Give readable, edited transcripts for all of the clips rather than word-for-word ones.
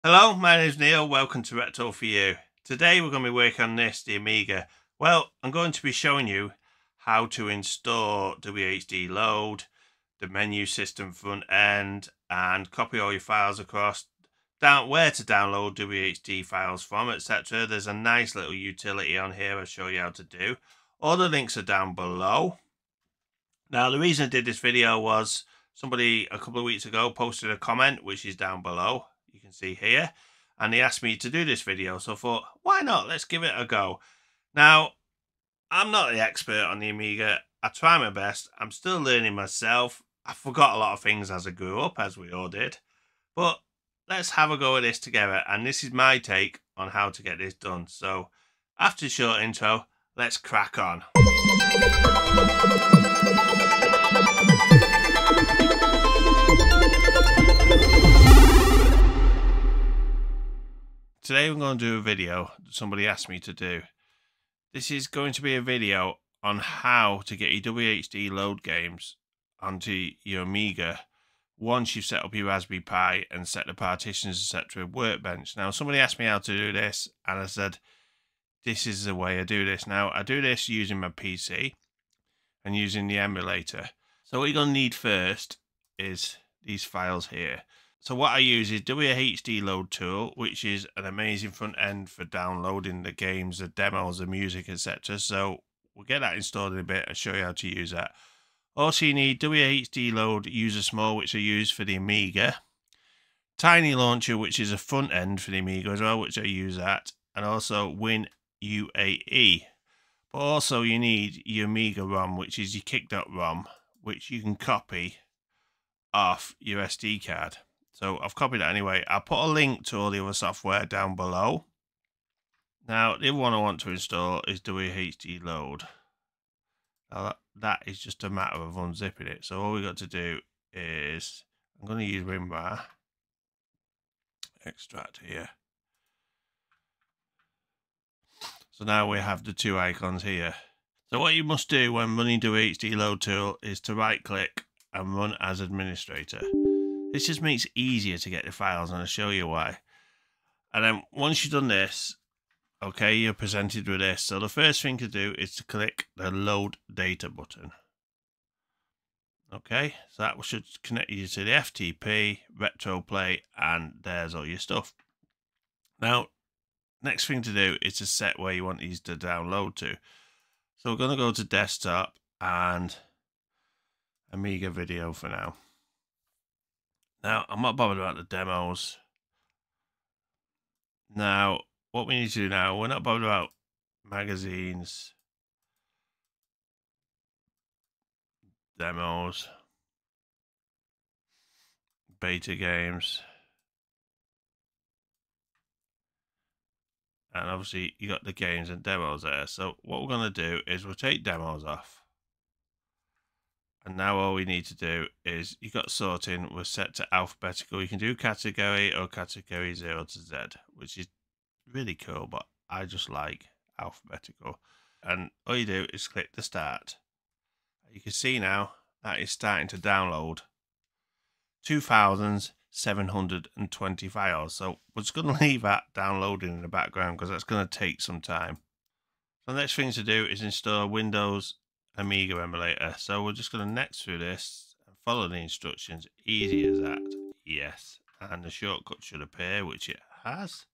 Hello, my name is Neil. Welcome to Retro for You. Today we're going to be working on this, the Amiga. Well, I'm going to be showing you how to install WHDLoad, the menu system front end, and copy all your files across, where to download WHD files from, etc. There's a nice little utility on here I'll show you how to do. All the links are down below. Now, the reason I did this video was somebody a couple of weeks ago posted a comment, which is down below. You can see here, and they asked me to do this video, so I thought, why not? Let's give it a go. Now, I'm not the expert on the Amiga. I try my best. I'm still learning myself. I forgot a lot of things as I grew up, as we all did. But let's have a go at this together, and this is my take on how to get this done. So, after a short intro, let's crack on. Today I'm going to do a video that somebody asked me to do. This is going to be a video on how to get your WHDLoad games onto your Amiga once you've set up your Raspberry Pi and set the partitions, etc. Workbench. Now, somebody asked me how to do this, and I said, this is the way I do this. Now, I do this using my PC and using the emulator. So what you're going to need first is these files here. So what I use is WHDLoad tool, which is an amazing front end for downloading the games, the demos, the music, etc. So we'll get that installed in a bit and show you how to use that. Also, you need WHDLoad user small, which I use for the Amiga. TinyLAuncher, which is a front end for the Amiga as well, which I use that. And also WINUAE. But also you need your Amiga ROM, which is your kick.rom, which you can copy off your SD card. So I've copied that anyway. I'll put a link to all the other software down below. Now, the other one I want to install is WHDLoad. Now that is just a matter of unzipping it. So all we got to do is, I'm going to use WinRAR extract here. So now we have the two icons here. So what you must do when running WHDLoad tool is to right click and run as administrator. This just makes it easier to get the files, and I'll show you why. And then once you've done this, okay, you're presented with this. So the first thing to do is to click the load data button. Okay, so that should connect you to the FTP, RetroPlay, and there's all your stuff. Now, next thing to do is to set where you want these to download to. So we're going to go to desktop and Amiga video for now. Now, I'm not bothered about the demos. Now, what we need to do now, we're not bothered about magazines, demos, beta games. And obviously, you got the games and demos there. So what we're going to do is we'll take demos off. And now all we need to do is, you got sorting, we're set to alphabetical. You can do category or category 0 to Z, which is really cool, but I just like alphabetical. And all you do is click the start. You can see now that is starting to download 2,720 files. So we're just going to leave that downloading in the background because that's going to take some time. So the next thing to do is install Windows Amiga Emulator. So we're just going to next through this and follow the instructions. Easy as that. Yes. And the shortcut should appear, which it has.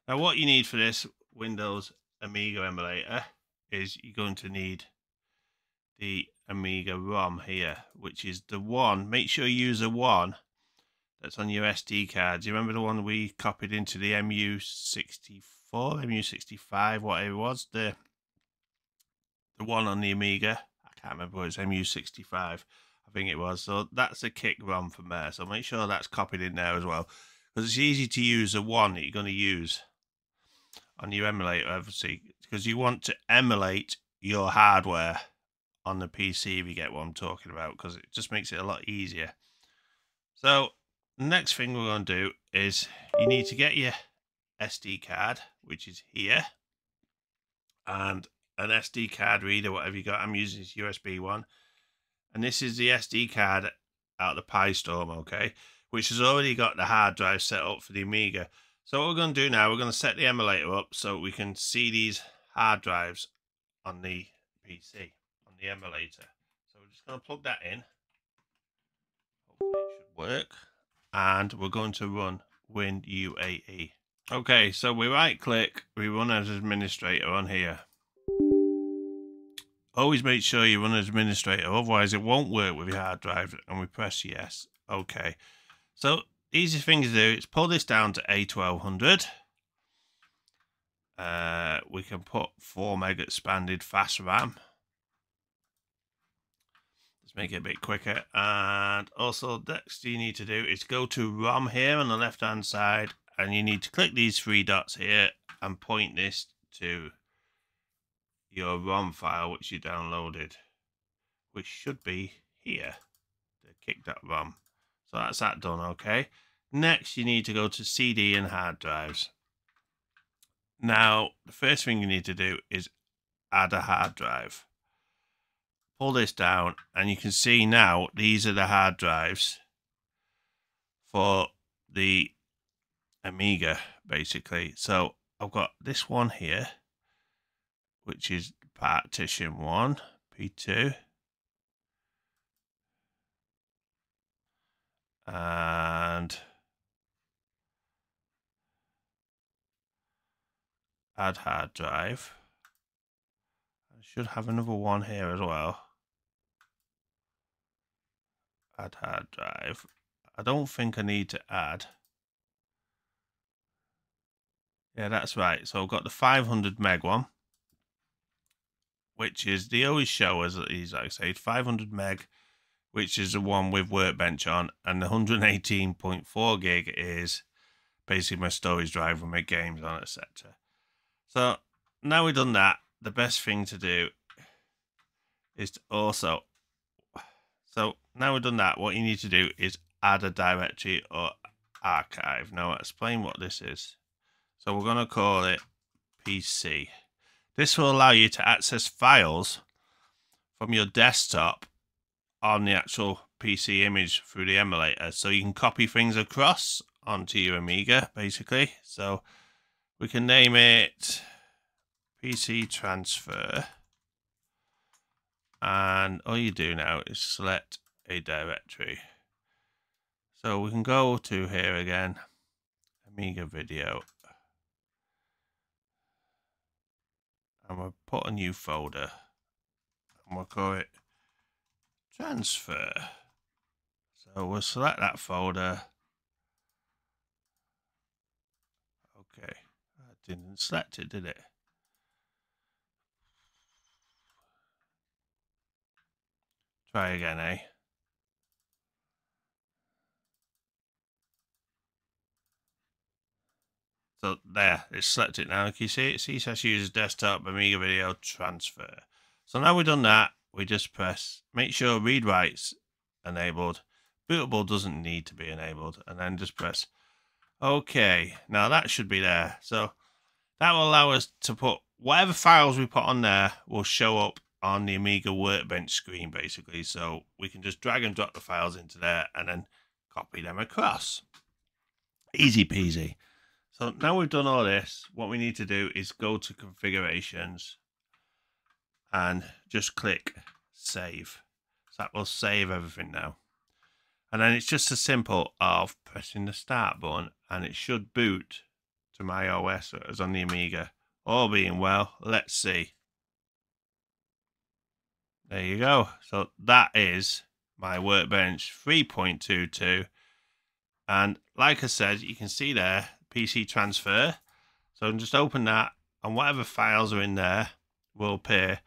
Now what you need for this Windows Amiga Emulator is you're going to need the Amiga ROM here, which is the one. Make sure you use the one that's on your SD card. Do you remember the one we copied into the MU64, MU65, whatever it was? The one on the Amiga, I can't remember, it was MU65, I think it was. So that's a kick ROM from there. So make sure that's copied in there as well, because it's easy to use the one that you're going to use on your emulator, obviously, because you want to emulate your hardware on the PC, if you get what I'm talking about, because it just makes it a lot easier. So the next thing we're going to do is you need to get your SD card, which is here, and an SD card reader, whatever you got. I'm using this USB one, and this is the SD card out of the PIStorm. Okay, which has already got the hard drive set up for the Amiga. So what we're going to do now, we're going to set the emulator up so we can see these hard drives on the PC, on the emulator. So we're just going to plug that in. Hopefully it should work. And we're going to run WINUAE. Okay, so we right click, we run as administrator on here. Always make sure you run as administrator, otherwise it won't work with your hard drive. And we press yes. Okay. So easy thing to do is pull this down to A1200. We can put 4 meg expanded fast RAM. Let's make it a bit quicker. And also next you need to do is go to ROM here on the left hand side, and you need to click these 3 dots here and point this to your ROM file which you downloaded, which should be here, the kick.rom. So that's that done. Okay, next you need to go to CD and hard drives. Now the first thing you need to do is add a hard drive. Pull this down and you can see now these are the hard drives for the Amiga basically. So I've got this one here, which is partition 1, P2, and add hard drive. I should have another one here as well. Add hard drive. I don't think I need to add. Yeah, that's right. So I've got the 500 meg one, which is, they always show us these, like I say, 500 meg, which is the one with Workbench on, and the 118.4 gig is basically my storage drive with my games on, etc. So now we've done that, the best thing to do is to also, so now we've done that, what you need to do is add a directory or archive. Now I'll explain what this is. So we're going to call it PC. This will allow you to access files from your desktop on the actual PC image through the emulator. So you can copy things across onto your Amiga, basically. So we can name it PC transfer. And all you do now is select a directory. So we can go to here again, Amiga video. And we'll put a new folder. And we'll call it transfer. So we'll select that folder. Okay, that didn't select it, did it? Try again, eh? So there, it's selected now. Can you see it? CSS uses desktop Amiga video transfer. So now we've done that, we just press, make sure read writes enabled. Bootable doesn't need to be enabled, and then just press OK. Now that should be there. So that will allow us to put whatever files we put on there will show up on the Amiga Workbench screen, basically. So we can just drag and drop the files into there and then copy them across. Easy peasy. So now we've done all this, what we need to do is go to configurations and just click save. So that will save everything now. And then it's just as simple of pressing the start button and it should boot to my OS as on the Amiga. All being well, let's see. There you go. So that is my Workbench 3.22. And like I said, you can see there, PC transfer. So just open that and whatever files are in there will appear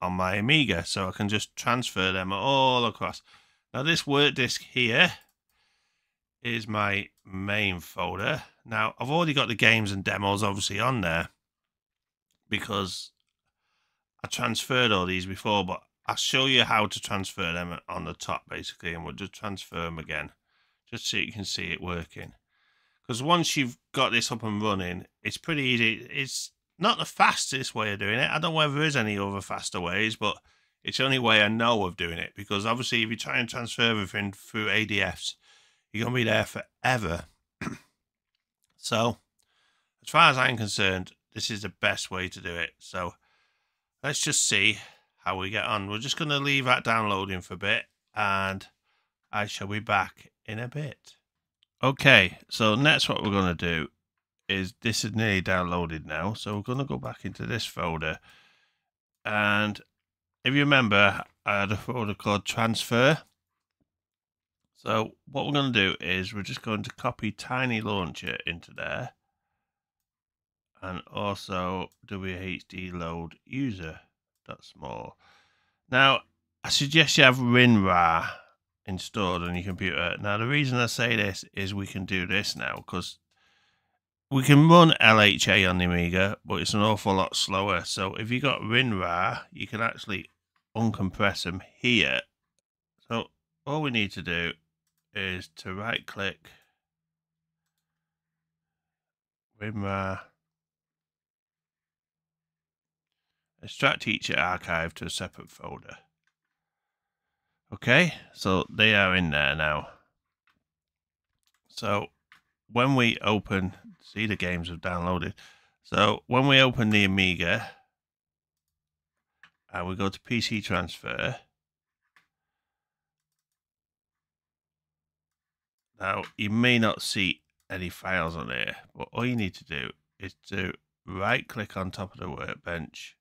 on my Amiga. So I can just transfer them all across. Now this work disk here is my main folder. Now I've already got the games and demos obviously on there because I transferred all these before, but I'll show you how to transfer them on the top basically, and we'll just transfer them again just so you can see it working. Because once you've got this up and running, it's pretty easy. It's not the fastest way of doing it. I don't know whether there is any other faster ways, but it's the only way I know of doing it. Because obviously if you try and transfer everything through ADFs, you're going to be there forever. So, as far as I'm concerned, this is the best way to do it. So, let's just see how we get on. We're just going to leave that downloading for a bit, and I shall be back in a bit. Okay, so next what we're going to do is, this is nearly downloaded now, so we're going to go back into this folder, and if you remember, I had a folder called transfer. So what we're going to do is we're just going to copy TinyLAuncher into there, and also WHDLoad user.small. Now I suggest you have WinRAR installed on your computer. Now the reason I say this is we can do this now, because we can run LHA on the Amiga, but it's an awful lot slower. So if you got WinRAR, you can actually uncompress them here. So all we need to do is to right click WinRAR, extract each archive to a separate folder. Okay, so they are in there now. So when we open, see the games have downloaded. So when we open the Amiga and we go to PC transfer, now you may not see any files on here, but all you need to do is to right click on top of the workbench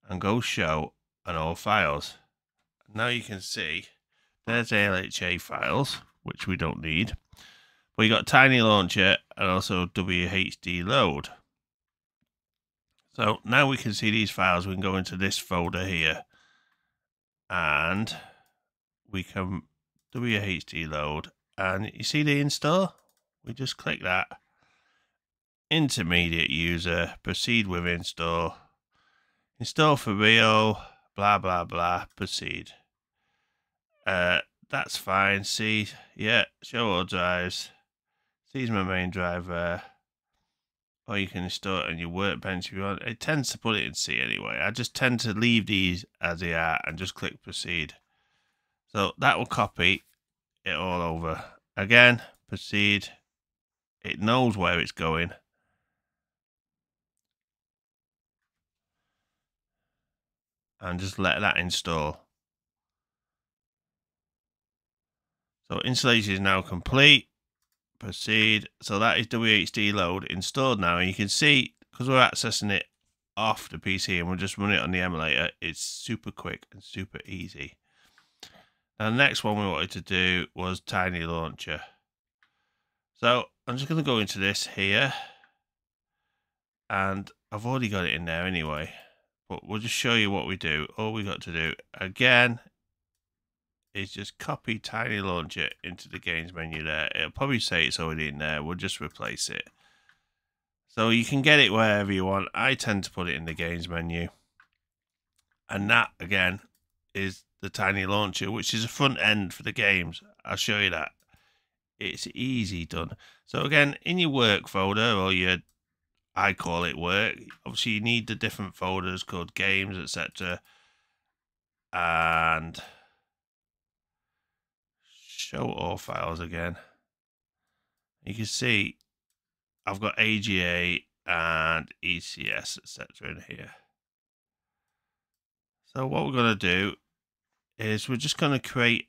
and go show on all files. Now you can see there's LHA files, which we don't need, but you got TinyLAuncher and also WHDLoad. So now we can see these files. We can go into this folder here, and we can WHDLoad, and you see the install. We just click that. Intermediate user, proceed with install. Install for real, blah blah blah, proceed. That's fine. See, yeah, show all drives. Sees my main drive there. Or you can install it on your workbench if you want. It tends to put it in C anyway. I just tend to leave these as they are and just click proceed. So that will copy it all over. Again, proceed. It knows where it's going. And just let that install. So installation is now complete. Proceed. So that is WHDLoad installed now. You can see, because we're accessing it off the PC and we'll just run it on the emulator, it's super quick and super easy. Now the next one we wanted to do was TinyLAuncher. So I'm just going to go into this here, and I've already got it in there anyway, but we'll just show you what we do. All we got to do again is just copy TinyLAuncher into the games menu there. It'll probably say it's already in there. We'll just replace it. So you can get it wherever you want. I tend to put it in the games menu. And that, again, is the TinyLAuncher, which is a front end for the games. I'll show you that. It's easy done. So again, in your work folder, or your, I call it work, obviously you need the different folders called games, etc. And show all files again. You can see I've got AGA and ECS, etc. in here. So what we're going to do is we're just going to create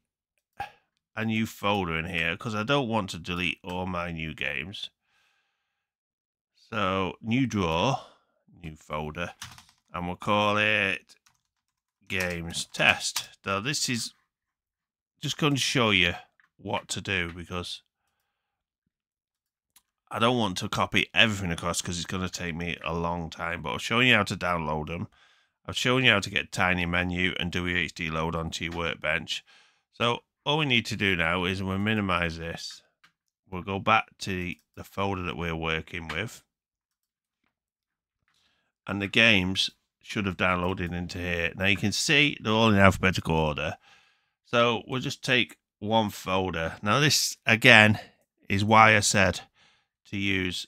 a new folder in here, because I don't want to delete all my new games. So new drawer, new folder, and we'll call it games test. Now this is just going to show you what to do, because I don't want to copy everything across, because it's going to take me a long time. But I'm showing you how to download them. I've shown you how to get Tiny Menu and WHDLoad onto your workbench. So all we need to do now is we'll minimize this. We'll go back to the folder that we're working with, and the games should have downloaded into here. Now you can see they're all in alphabetical order. So we'll just take one folder. Now this, again, is why I said to use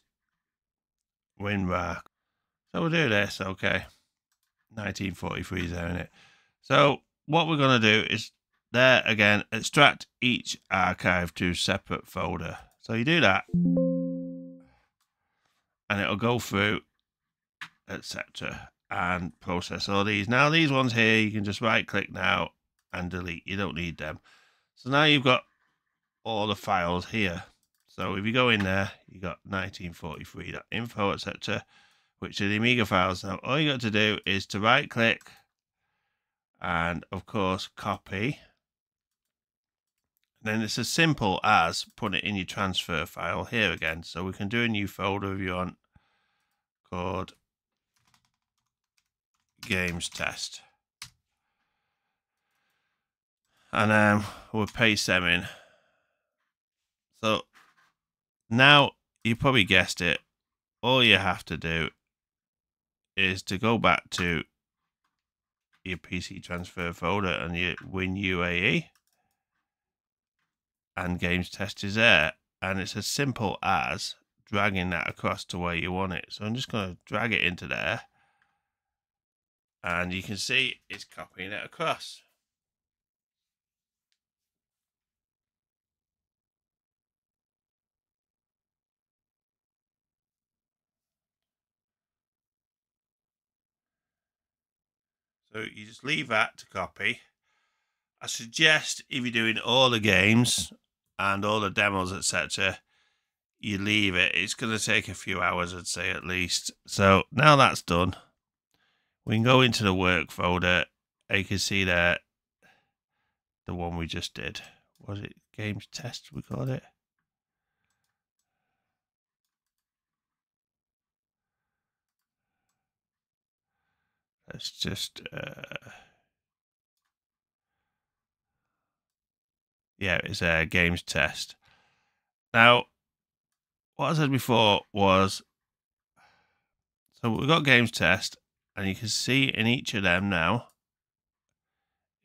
WinRAR. So we'll do this, okay. 1943 is there in it. So what we're going to do is there again, extract each archive to a separate folder. So you do that, and it'll go through, etc., and process all these. Now these ones here, you can just right click now and delete. You don't need them. So now you've got all the files here. So if you go in there, you got 1943.info, etc., which are the Amiga files. Now all you got to do is to right click and of course copy. Then it's as simple as putting it in your transfer file here again. So we can do a new folder if you want, called games test, and we'll paste them in. So now you probably guessed it, all you have to do is to go back to your PC transfer folder and your WINUAE, and games test is there, and it's as simple as dragging that across to where you want it. So I'm just going to drag it into there, and you can see it's copying it across. So you just leave that to copy. I suggest if you're doing all the games and all the demos, etc., you leave it. It's going to take a few hours, I'd say, at least. So now that's done, we can go into the work folder. You can see there the one we just did. Was it games test we called it? Let's just yeah, it's a games test. Now what I said before was, so we've got games test, and you can see in each of them now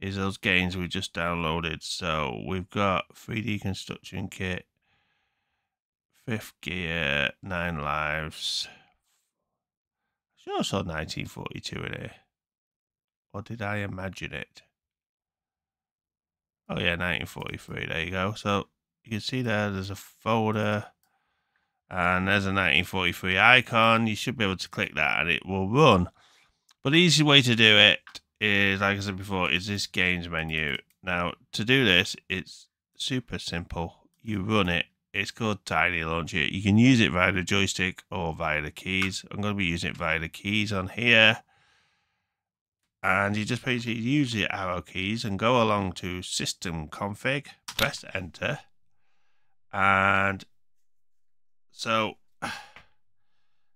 is those games we just downloaded. So we've got 3D construction kit, 5th gear, 9 lives. I sure saw 1942 in here, or did I imagine it? Oh yeah, 1943, there you go. So you can see there's a folder, and there's a 1943 icon. You should be able to click that and it will run. But the easy way to do it is, like I said before, is this games menu. Now to do this, it's super simple. You run it. It's called TinyLAuncher. You can use it via the joystick or via the keys. I'm going to be using it via the keys on here. And you just basically use the arrow keys and go along to system config, press enter. And so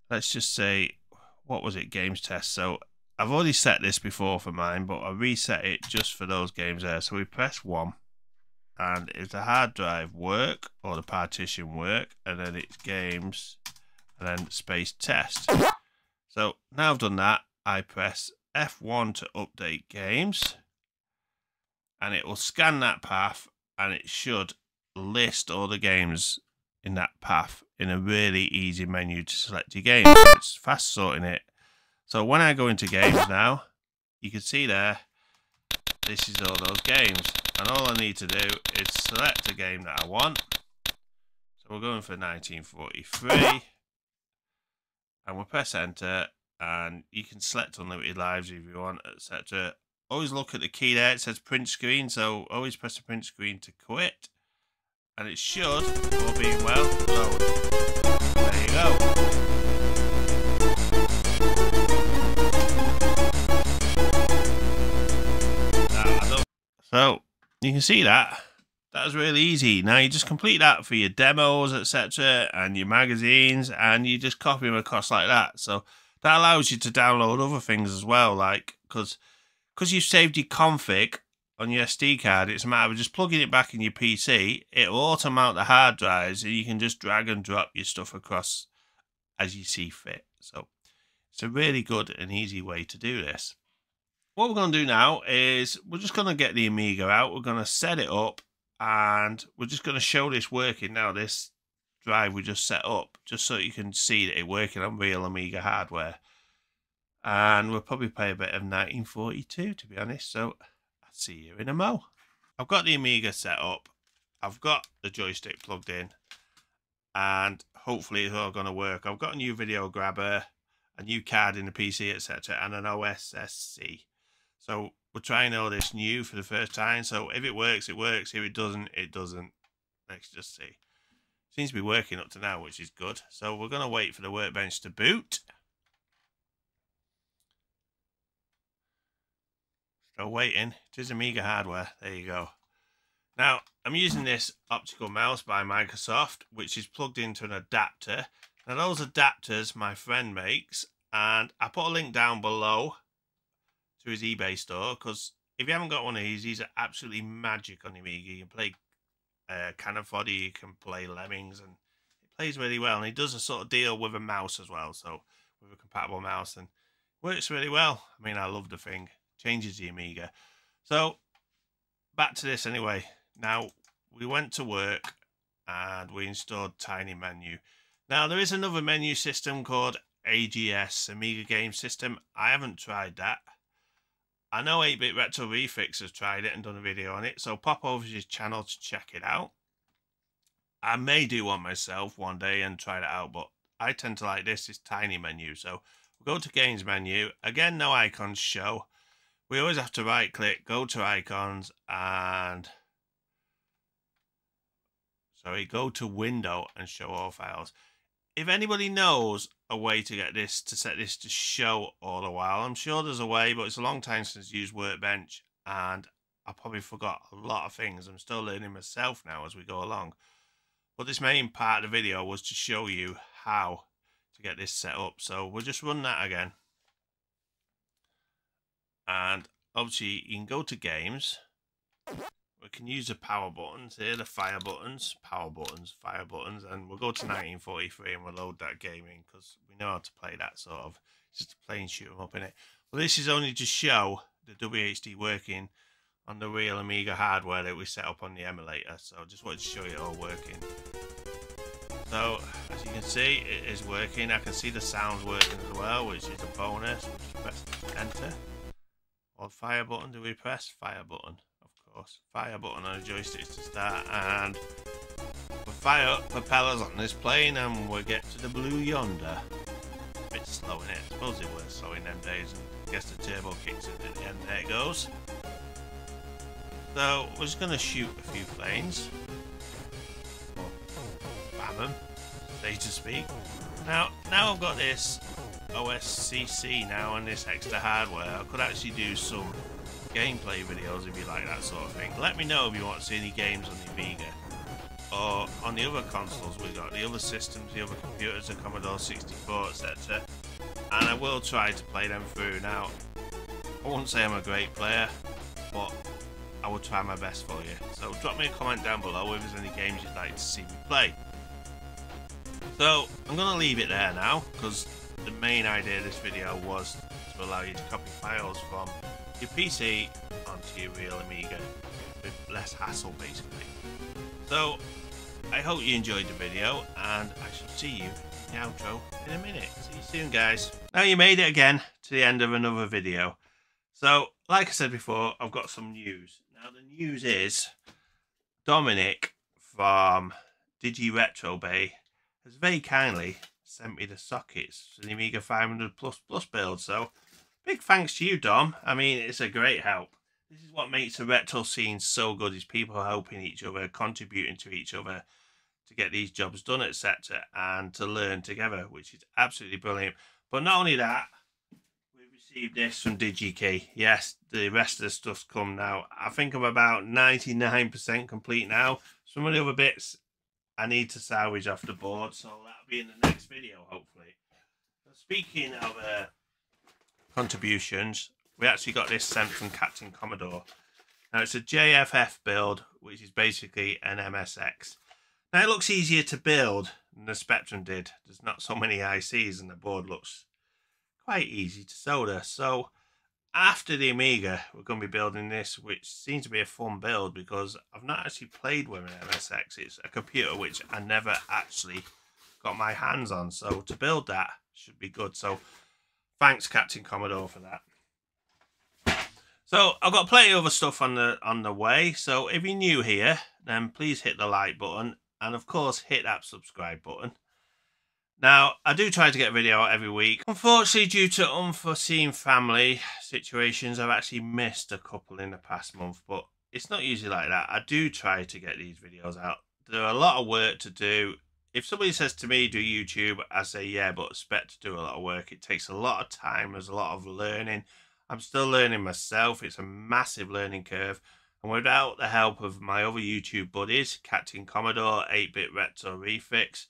let's just say, what was it? Games test. So I've already set this before for mine, but I reset it just for those games there. So we press 1, and if the hard drive work or the partition work, and then it's games and then space test. So now I've done that, I press F1 to update games, and it will scan that path, and it should list all the games in that path in a really easy menu to select your games. So it's fast sorting it. So when I go into games now, you can see there, this is all those games, and all I need to do is select a game that I want. So we're going for 1943, and we'll press enter, and you can select unlimited lives if you want, etc. Always look at the key there, it says print screen, so always press the print screen to quit, and it should, all being well, load. There you go. So you can see that was really easy. Now you just complete that for your demos, etc., and your magazines, and you just copy them across like that. So that allows you to download other things as well, like because you've saved your config on your SD card, it's a matter of just plugging it back in your PC. It'll auto mount the hard drives, and you can just drag and drop your stuff across as you see fit. So it's a really good and easy way to do this. What we're going to do now is we're just going to get the Amiga out. We're going to set it up, and we're just going to show this working now, this drive we just set up, just so you can see that it's working on real Amiga hardware. And we'll probably play a bit of 1942, to be honest. So I'll see you in a mo. I've got the Amiga set up, I've got the joystick plugged in, and hopefully it's all going to work. I've got a new video grabber, a new card in the PC, etc., and an OSSC. So we're trying all this new for the first time. So if it works, it works. If it doesn't, it doesn't. Let's just see. Seems to be working up to now, which is good. So we're going to wait for the workbench to boot. Still waiting. It is Amiga hardware. There you go. Now, I'm using this optical mouse by Microsoft, which is plugged into an adapter. Now, those adapters my friend makes, and I put a link down below to his eBay store, because if you haven't got one of these are absolutely magic on the Amiga. You can play Cannon Fodder, you can play Lemmings, and it plays really well. And he does a sort of deal with a mouse as well, so with a compatible mouse, and works really well. I mean, I love the thing. Changes the Amiga. So, back to this anyway. Now, we went to work and we installed TinyMenu. Now, there is another menu system called AGS, Amiga Game System. I haven't tried that. I know 8-Bit Retro Refix has tried it and done a video on it, so pop over to his channel to check it out. I may do one myself one day and try it out, but I tend to like this TinyMenu. So, we'll go to Games menu. Again, no icons show. We always have to right click, go to icons, and go to window and show all files. If anybody knows a way to get this, to set this to show all the while, I'm sure there's a way, but it's a long time since I used Workbench, and I probably forgot a lot of things. I'm still learning myself now as we go along. But this main part of the video was to show you how to get this set up. So we'll just run that again. And obviously you can go to games. We can use the power buttons here, the fire buttons, power buttons, fire buttons, and we'll go to 1943 and we'll load that game in because we know how to play that sort of. It's just a plain shoot 'em up in it. Well, this is only to show the WHD working on the real Amiga hardware that we set up on the emulator. So I just wanted to show you it all working. So as you can see, it is working. I can see the sounds working as well, which is a bonus. We'll just press enter. Or fire button, do we press? Fire button, of course. Fire button on the joystick to start, and we'll fire up propellers on this plane and we'll get to the blue yonder. A bit slow in it. I suppose it was slow in them days, and I guess the turbo kicks in at the end. There it goes. So we're just going to shoot a few planes. Bam them, so to speak. Now I've got this OSCC now and this extra hardware. I could actually do some gameplay videos if you like that sort of thing. Let me know if you want to see any games on the Amiga or on the other consoles. We've got the other systems, the other computers, the Commodore 64, etc. And I will try to play them through. Now, I wouldn't say I'm a great player, but I will try my best for you. So drop me a comment down below if there's any games you'd like to see me play. So I'm going to leave it there now, because the main idea of this video was to allow you to copy files from your PC onto your real Amiga with less hassle, basically. So I hope you enjoyed the video, and I shall see you in the outro in a minute. See you soon, guys. Now you made it again to the end of another video. So like I said before, I've got some news. Now the news is Dominic from DigiRetroBay has very kindly sent me the sockets for the Amiga 500++ build. So big thanks to you, Dom. I mean, it's a great help. This is what makes the retro scene so good, is people helping each other, contributing to each other to get these jobs done, etc., and to learn together, which is absolutely brilliant. But not only that, we received this from DigiKey. Yes, the rest of the stuff's come now. I think I'm about 99% complete now. Some of the other bits I need to salvage off the board, so that'll be in the next video, hopefully. So speaking of contributions, we actually got this sent from Captain Commodore. Now it's a JFF build, which is basically an MSX. Now it looks easier to build than the Spectrum did. There's not so many ICs and the board looks quite easy to solder. So after the Amiga, we're going to be building this, which seems to be a fun build because I've not actually played with an MSX. It's a computer which I never actually got my hands on. So to build that should be good. So thanks, Captain Commodore, for that. So I've got plenty of other stuff on the way. So if you're new here, then please hit the like button and of course hit that subscribe button. Now, I do try to get a video out every week. Unfortunately, due to unforeseen family situations, I've actually missed a couple in the past month, but it's not usually like that. I do try to get these videos out. There are a lot of work to do. If somebody says to me, do YouTube, I say, yeah, but expect to do a lot of work. It takes a lot of time. There's a lot of learning. I'm still learning myself. It's a massive learning curve. And without the help of my other YouTube buddies, Captain Commodore, 8-Bit Retro Refix,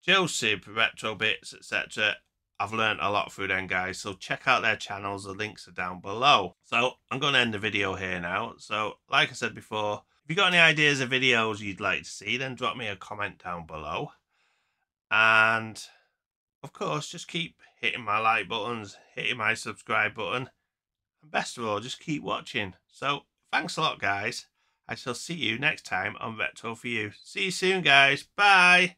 Joseph, Retro Bits, etc. I've learned a lot through them guys, so check out their channels. The links are down below. So I'm going to end the video here now. So like I said before, if you've got any ideas of videos you'd like to see, then drop me a comment down below. And of course, just keep hitting my like buttons, hitting my subscribe button. And best of all, just keep watching. So thanks a lot, guys. I shall see you next time on Retro for You. See you soon, guys. Bye.